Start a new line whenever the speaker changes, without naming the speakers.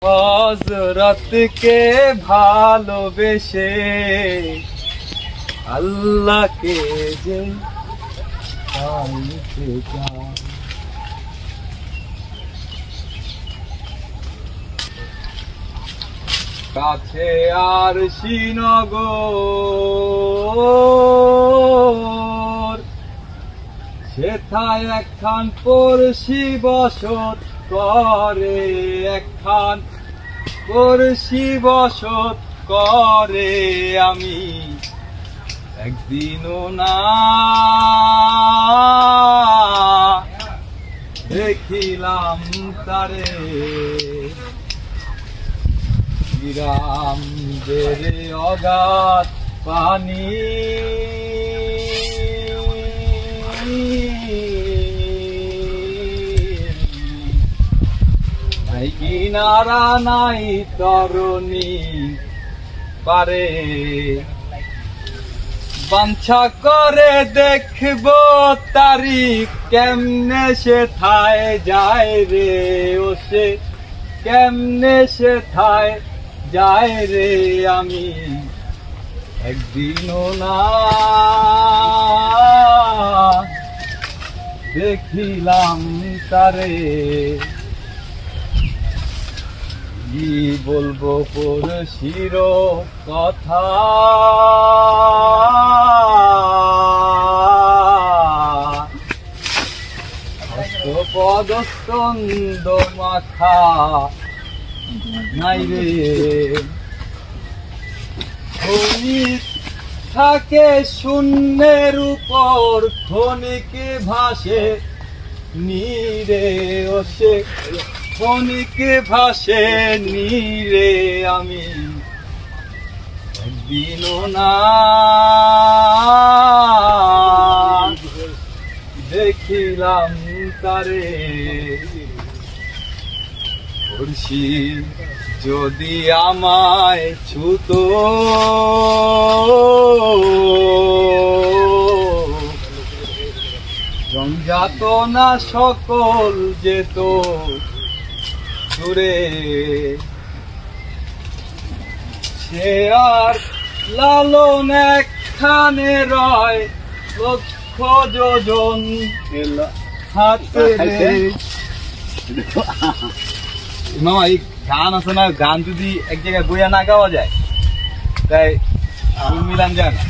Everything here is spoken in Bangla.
হযরতকে ভালোবেসে আল্লাহকে যে পাইতে চায়, কাছে আর শ্রীনগর সেথায় একখান পড়শি বসত করে, একখান পড়শি বসত করে। আমি একদিনও না দেখিলাম তারে, বিরাম বেড়ে অগাধ পানি নাই কিনারা নাই তরণী পারে। বাঞ্ছা করে দেখব তারি কেমনে সেথায় যায় রে, ও সে কেমনে সেথায় যায় রে। আমি একদিনও না দেখিলাম তারে, কি বলবো পড়শির কথা, পদস্কন্দ মাথা নাই রে। ক্ষণিক থাকে শূন্যের উপর, ক্ষণিক ভাসে নীরে, ও সে ক্ষণিক ভাসে নীরে। আমি একদিনও না দেখিলাম তারে। পড়শি যদি আমায় ছুতো, যাতনা সকল যেত দূরে, সে আর লালন একখানে রয় লক্ষ যোজন হাতে। মামা এই গান আছে না, গান যদি এক জায়গায় বইয়া না গাওয়া যায় তাই মিলান যায় না।